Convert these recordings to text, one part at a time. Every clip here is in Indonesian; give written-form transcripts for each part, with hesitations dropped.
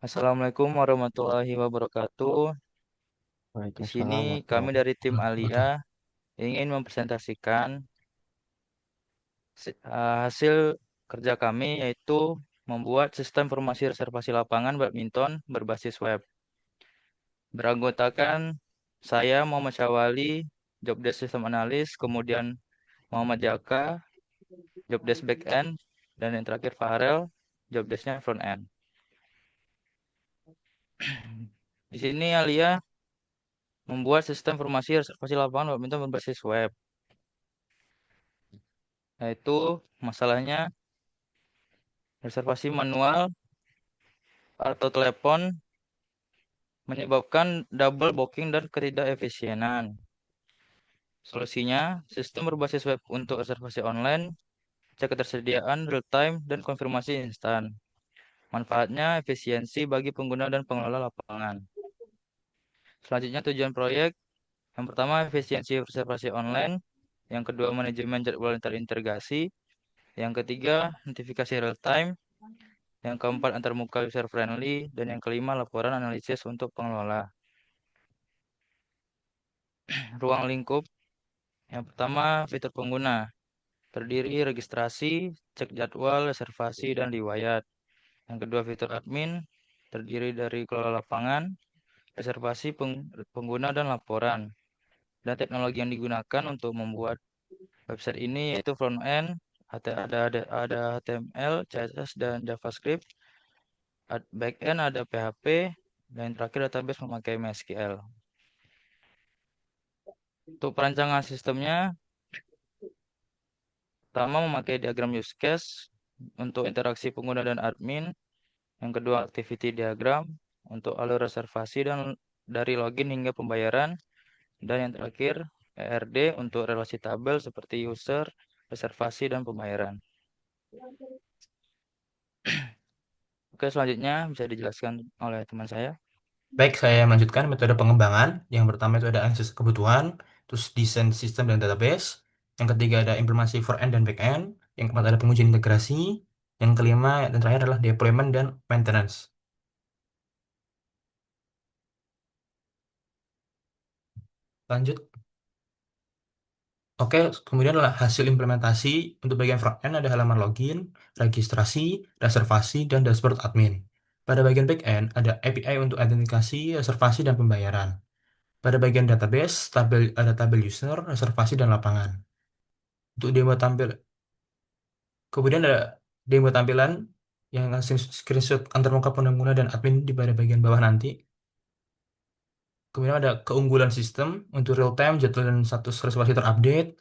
Assalamualaikum warahmatullahi wabarakatuh. Di sini Waalaikumsalam kami warahmatullahi dari tim Alia wabarakatuh. ingin mempresentasikan hasil kerja kami yaitu membuat sistem informasi reservasi lapangan badminton berbasis web. Beranggotakan saya Muhammad Syawali, Jobdesk System Analyst, kemudian Muhammad Jaka, Jobdesk Backend, dan yang terakhir Farel, Jobdesknya Frontend. Di sini Alia membuat sistem informasi reservasi lapangan badminton berbasis web. Yaitu masalahnya reservasi manual atau telepon menyebabkan double booking dan ketidakefisienan. Solusinya, sistem berbasis web untuk reservasi online, cek ketersediaan real time, dan konfirmasi instan. Manfaatnya efisiensi bagi pengguna dan pengelola lapangan. Selanjutnya tujuan proyek, yang pertama efisiensi reservasi online, yang kedua manajemen jadwal terintegrasi, yang ketiga notifikasi real time, yang keempat antarmuka user friendly, dan yang kelima laporan analisis untuk pengelola. Ruang lingkup yang pertama fitur pengguna terdiri registrasi, cek jadwal, reservasi, dan riwayat. Yang kedua fitur admin terdiri dari kelola lapangan, reservasi pengguna, dan laporan. Dan teknologi yang digunakan untuk membuat website ini yaitu front end, ada HTML, CSS, dan JavaScript. Back end ada PHP, dan yang terakhir database memakai MySQL. Untuk perancangan sistemnya, pertama memakai diagram use case untuk interaksi pengguna dan admin. Yang kedua activity diagram untuk alur reservasi dan dari login hingga pembayaran. Dan yang terakhir ERD untuk relasi tabel seperti user, reservasi, dan pembayaran. Oke, selanjutnya bisa dijelaskan oleh teman saya. Baik, saya lanjutkan metode pengembangan. Yang pertama itu ada analisis kebutuhan, terus desain sistem dan database. Yang ketiga ada implementasi front-end dan back-end. Yang keempat ada pengujian integrasi. Yang kelima dan terakhir adalah deployment dan maintenance. Lanjut. Oke, kemudian adalah hasil implementasi. Untuk bagian front-end ada halaman login, registrasi, reservasi, dan dashboard admin. Pada bagian back-end ada API untuk autentikasi, reservasi, dan pembayaran. Pada bagian database, ada tabel user, reservasi, dan lapangan. Untuk demo tampil, kemudian ada demo tampilan yang ngasih screenshot antarmuka pengguna dan admin di pada bagian bawah nanti. Kemudian ada keunggulan sistem untuk real time, jadwal dan status reservasi terupdate,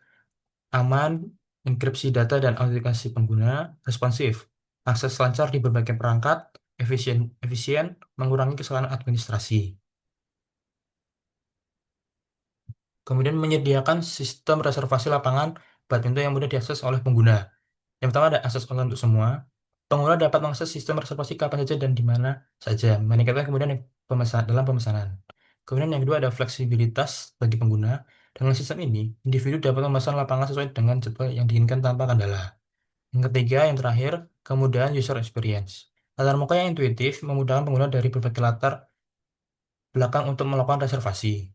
aman, enkripsi data dan autentikasi pengguna, responsif, akses lancar di berbagai perangkat, efisien, mengurangi kesalahan administrasi. Kemudian menyediakan sistem reservasi lapangan badminton yang mudah diakses oleh pengguna. Yang pertama ada akses online untuk semua. Pengguna dapat mengakses sistem reservasi kapan saja dan di mana saja, meningkatkan kemudian dalam pemesanan. Kemudian yang kedua ada fleksibilitas bagi pengguna. Dengan sistem ini, individu dapat memesan lapangan sesuai dengan jadwal yang diinginkan tanpa kendala. Yang ketiga, yang terakhir, kemudahan user experience. Latar muka yang intuitif memudahkan pengguna dari berbagai latar belakang untuk melakukan reservasi.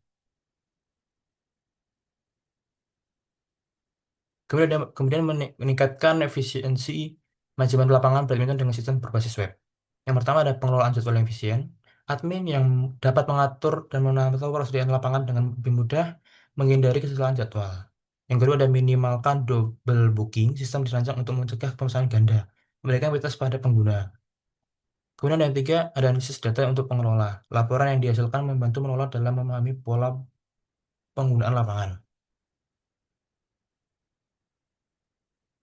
Kemudian meningkatkan efisiensi manajemen lapangan badminton dengan sistem berbasis web. Yang pertama ada pengelolaan jadwal yang efisien. Admin yang dapat mengatur dan memantau persediaan lapangan dengan lebih mudah menghindari kesalahan jadwal. Yang kedua ada minimalkan double booking. Sistem dirancang untuk mencegah pemesanan ganda, memberikan prioritas pada pengguna. Kemudian yang ketiga ada analisis data untuk pengelola. Laporan yang dihasilkan membantu mengelola dalam memahami pola penggunaan lapangan.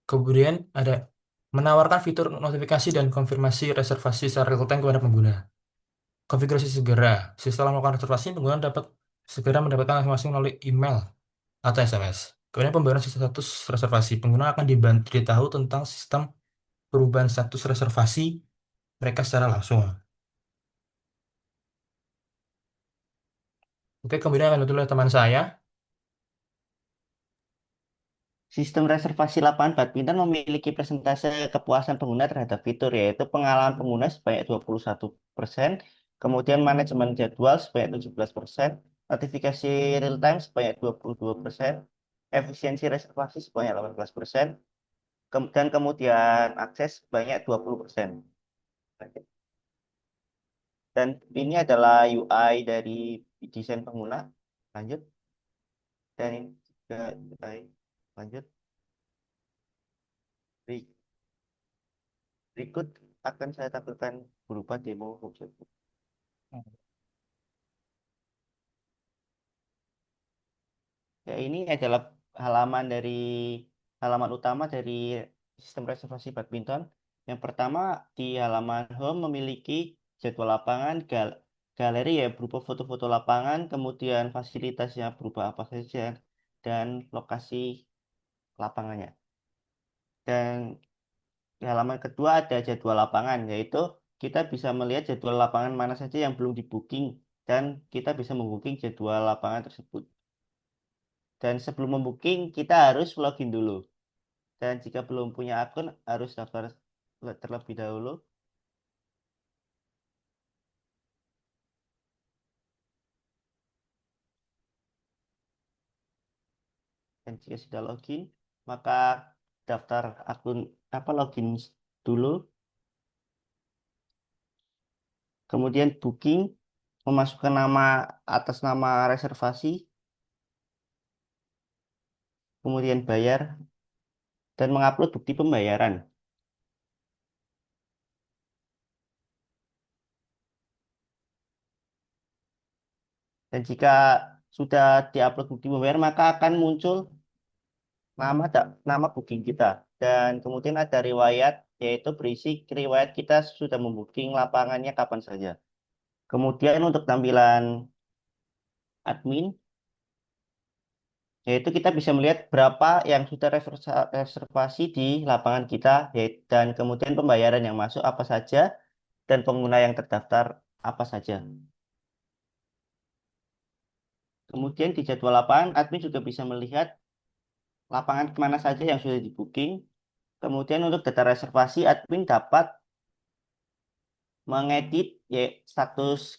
Kemudian ada menawarkan fitur notifikasi dan konfirmasi reservasi secara real time kepada pengguna. Konfigurasi segera. Setelah melakukan reservasi, pengguna dapat segera mendapatkan informasi melalui email atau SMS. Kemudian pembayaran status reservasi. Pengguna akan diberitahu tentang sistem perubahan status reservasi mereka secara langsung. Oke, kemudian akan ditulis oleh teman saya. Sistem reservasi lapangan badminton memiliki persentase kepuasan pengguna terhadap fitur, yaitu pengalaman pengguna sebanyak 21%, kemudian manajemen jadwal sebanyak 17%, notifikasi real time sebanyak 22%, efisiensi reservasi sebanyak 18%, dan kemudian akses sebanyak 20%. Dan ini adalah UI dari desain pengguna. Lanjut. Dan ini juga UI. Lanjut. Berikut akan saya tampilkan berupa demo website. Ya, ini adalah halaman dari halaman utama dari sistem reservasi badminton. Yang pertama di halaman home memiliki jadwal lapangan, galeri ya berupa foto-foto lapangan, kemudian fasilitasnya berupa apa saja, dan lokasi lapangannya. Dan di halaman kedua ada jadwal lapangan, yaitu kita bisa melihat jadwal lapangan mana saja yang belum di booking dan kita bisa membooking jadwal lapangan tersebut. Dan sebelum membooking kita harus login dulu. Dan jika belum punya akun harus daftar terlebih dahulu. Dan jika sudah login, maka daftar akun login dulu. Kemudian booking, memasukkan nama atas nama reservasi, kemudian bayar dan mengupload bukti pembayaran. Dan jika sudah diupload bukti pembayaran, maka akan muncul nama booking kita. Dan kemudian ada riwayat, yaitu berisi riwayat kita sudah membooking lapangannya kapan saja. Kemudian untuk tampilan admin, yaitu kita bisa melihat berapa yang sudah reservasi di lapangan kita, dan kemudian pembayaran yang masuk apa saja, dan pengguna yang terdaftar apa saja. Kemudian di jadwal lapangan, admin juga bisa melihat lapangan kemana saja yang sudah di booking. Kemudian untuk data reservasi, admin dapat mengedit status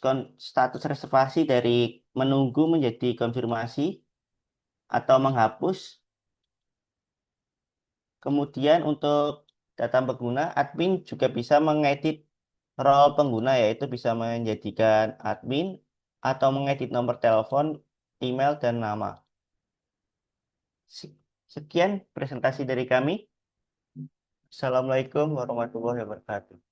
reservasi dari menunggu menjadi konfirmasi atau menghapus. Kemudian untuk data pengguna, admin juga bisa mengedit role pengguna, yaitu bisa menjadikan admin atau mengedit nomor telepon, email, dan nama. Sekian presentasi dari kami. Assalamualaikum warahmatullahi wabarakatuh.